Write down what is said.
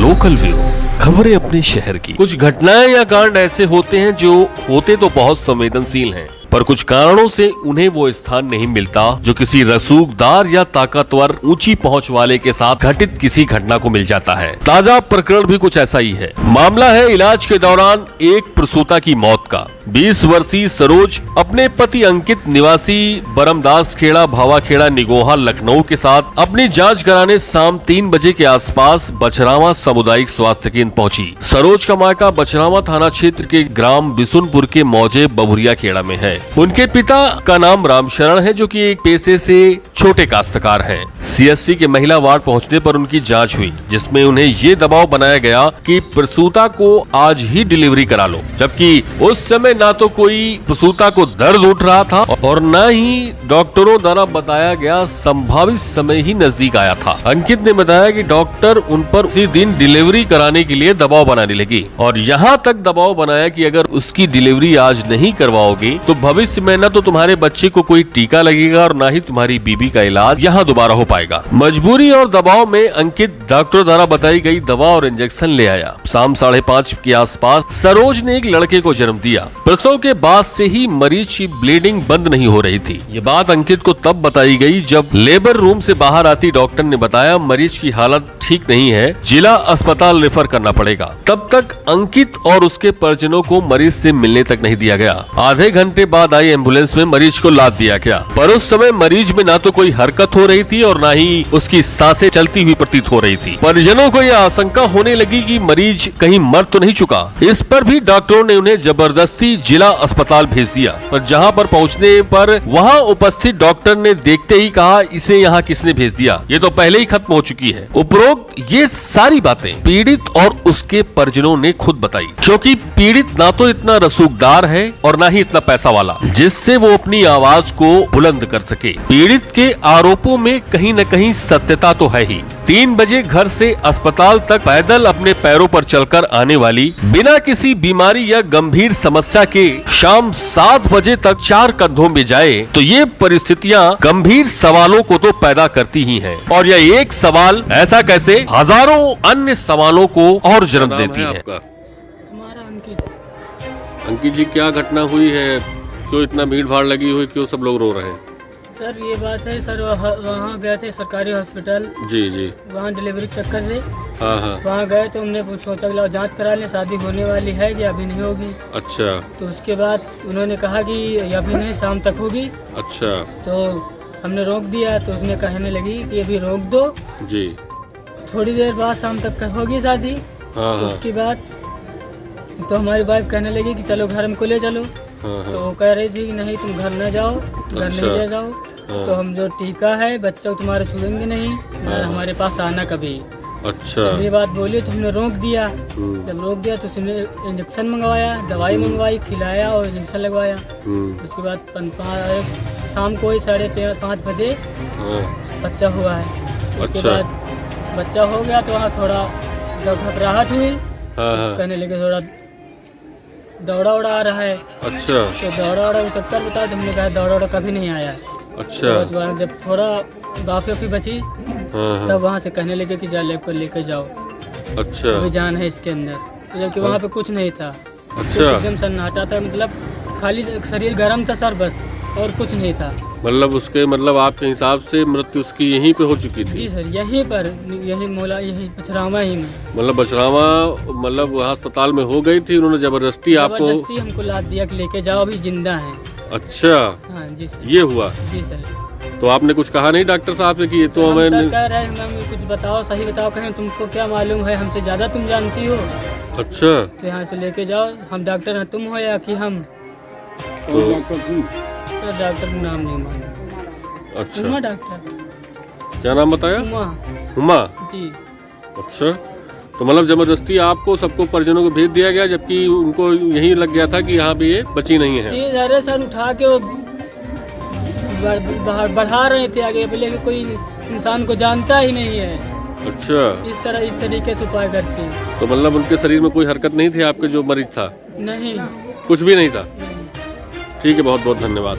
Local view, खबरें अपने शहर की। कुछ घटनाएं या कांड ऐसे होते हैं जो होते तो बहुत संवेदनशील हैं, पर कुछ कारणों से उन्हें वो स्थान नहीं मिलता जो किसी रसूखदार या ताकतवर ऊंची पहुंच वाले के साथ घटित किसी घटना को मिल जाता है। ताजा प्रकरण भी कुछ ऐसा ही है। मामला है इलाज के दौरान एक प्रसूता की मौत का। 20 वर्षीय सरोज अपने पति अंकित निवासी बरमदास खेड़ा भावा खेड़ा निगोहा लखनऊ के साथ अपनी जांच कराने शाम 3 बजे के आसपास बछरावा सामुदायिक स्वास्थ्य केंद्र पहुंची। सरोज का मायका बछरावा थाना क्षेत्र के ग्राम बिशुनपुर के मौजे बबुरिया खेड़ा में है। उनके पिता का नाम रामशरण है, जो कि एक पेशे से छोटे काश्तकार हैं। सीएससी के महिला वार्ड पहुंचने पर उनकी जांच हुई, जिसमें उन्हें ये दबाव बनाया गया कि प्रसूता को आज ही डिलीवरी करा लो, जबकि उस समय ना तो कोई प्रसूता को दर्द उठ रहा था और न ही डॉक्टरों द्वारा बताया गया संभावित समय ही नजदीक आया था। अंकित ने बताया कि डॉक्टर उन पर उसी दिन डिलीवरी कराने के लिए दबाव बनाने लगी और यहाँ तक दबाव बनाया कि अगर उसकी डिलीवरी आज नहीं करवाओगे तो भविष्य में न तो तुम्हारे बच्चे को कोई टीका लगेगा और न ही तुम्हारी बीबी का इलाज यहाँ दोबारा हो पाएगा। मजबूरी और दबाव में अंकित डॉक्टर द्वारा बताई गई दवा और इंजेक्शन ले आया। शाम 5:30 के आसपास सरोज ने एक लड़के को जन्म दिया। प्रसव के बाद से ही मरीज की ब्लीडिंग बंद नहीं हो रही थी। ये बात अंकित को तब बताई गई जब लेबर रूम से बाहर आती डॉक्टर ने बताया मरीज की हालत ठीक नहीं है, जिला अस्पताल रेफर करना पड़ेगा। तब तक अंकित और उसके परिजनों को मरीज से मिलने तक नहीं दिया गया। आधे घंटे बाद आई एम्बुलेंस में मरीज को लाद दिया गया, पर उस समय मरीज में ना तो कोई हरकत हो रही थी और ना ही उसकी सांसें चलती हुई प्रतीत हो रही थी। परिजनों को यह आशंका होने लगी कि मरीज कहीं मर तो नहीं चुका। इस पर भी डॉक्टरों ने उन्हें जबरदस्ती जिला अस्पताल भेज दिया, पर जहां पर पहुंचने पर वहां उपस्थित डॉक्टर ने देखते ही कहा, इसे यहाँ किसने भेज दिया, ये तो पहले ही खत्म हो चुकी है। उपरोक्त ये सारी बातें पीड़ित और उसके परिजनों ने खुद बताई, क्योंकि पीड़ित ना तो इतना रसूखदार है और ना ही इतना पैसा वाला जिससे वो अपनी आवाज को बुलंद कर सके। पीड़ित के आरोपों में कहीं न कहीं सत्यता तो है ही। 3 बजे घर से अस्पताल तक पैदल अपने पैरों पर चलकर आने वाली, बिना किसी बीमारी या गंभीर समस्या के शाम 7 बजे तक 4 कंधों में जाए, तो ये परिस्थितियां गंभीर सवालों को तो पैदा करती ही हैं। और यह एक सवाल ऐसा कैसे हजारों अन्य सवालों को और जन्म देती है। हमारा अंकित जी, क्या घटना हुई है? क्यों इतना भीड़ भाड़ लगी हुई, क्यों सब लोग रो रहे हैं? सर ये बात है सर, वहाँ गए थे सरकारी हॉस्पिटल। जी। वहाँ डिलीवरी चक्कर से हाँ। वहाँ गए तो हमने सोचा कि जांच करा लें, शादी होने वाली है कि अभी नहीं होगी। अच्छा। तो उसके बाद उन्होंने कहा कि अभी नहीं, शाम तक होगी। अच्छा। तो हमने रोक दिया, तो उसने कहने लगी कि अभी रोक दो जी, थोड़ी देर बाद शाम तक होगी शादी। हाँ। उसके बाद तो हमारी वाइफ कहने लगी कि चलो घर हमको ले चलो। हाँ। तो वो कह रही थी कि नहीं तुम घर न जाओ, घर अच्छा। नहीं ले जाओ। हाँ। तो हम जो टीका है बच्चा तुम्हारे छुएंगे नहीं, हाँ। हमारे पास आना कभी। अच्छा। ये बात बोली तो हमने रोक दिया। जब रोक दिया तो उसने इंजेक्शन मंगवाया, दवाई मंगवाई, खिलाया और इंजेक्शन लगवाया। उसके बाद शाम को ही 4:30-5 बजे बच्चा हुआ है। उसके अच्छा। बाद बच्चा हो गया तो वहाँ थोड़ा घबराहट हुई। कहने लगे थोड़ा दौड़ा उड़ा आ रहा है। अच्छा। तो दौड़ा उड़ा चक्कर बताया तो हमने कहा दौड़ा उड़ा कभी नहीं आया। अच्छा। तो उस बाद जब थोड़ा बाफी बची तब वहाँ से कहने लगे कि जा लैब पर लेकर जाओ। अच्छा। अभी जान है इसके अंदर, तो जबकि वहाँ पे कुछ नहीं था। अच्छा। एकदम सन्नाटा था, मतलब खाली शरीर गर्म था सर, बस और कुछ नहीं था। मतलब उसके आपके हिसाब से मृत्यु उसकी यहीं पे हो चुकी थी? जी सर, यहीं पर, यहीं बछरावा ही में। बछरावा अस्पताल में हो गई थी, उन्होंने जबरदस्ती हमको लाद दिया कि लेके जाओ, अभी जिंदा है। अच्छा। हाँ जी सर। ये हुआ? जी सर। तो आपने कुछ कहा नहीं डॉक्टर साहब से कि ये तो हमें कह रहे हैं हमें कुछ बताओ, सही बताओ, कहें तुमको क्या मालूम है, हमसे ज्यादा तुम जानती हो। अच्छा। तो यहाँ से लेके जाओ, हम डॉक्टर हैं, तुम हो या कि हम? तो डॉक्टर का नाम नहीं मालूम। अच्छा। उमा डॉक्टर। क्या नाम बताया? उमा जी। अच्छा। तो जबरदस्ती आपको सबको परिजनों को भेज दिया गया, जबकि उनको यही लग गया था कि यहाँ भी ये बची नहीं है। जी अरे सर, उठा के वो बढ़ा रहे थे आगे, पहले कोई इंसान को जानता ही नहीं है। अच्छा। इस तरीके से उपाय करते हैं। तो उनके शरीर में कोई हरकत नहीं थी आपके जो मरीज था? नहीं, कुछ भी नहीं था। ठीक है, बहुत बहुत धन्यवाद।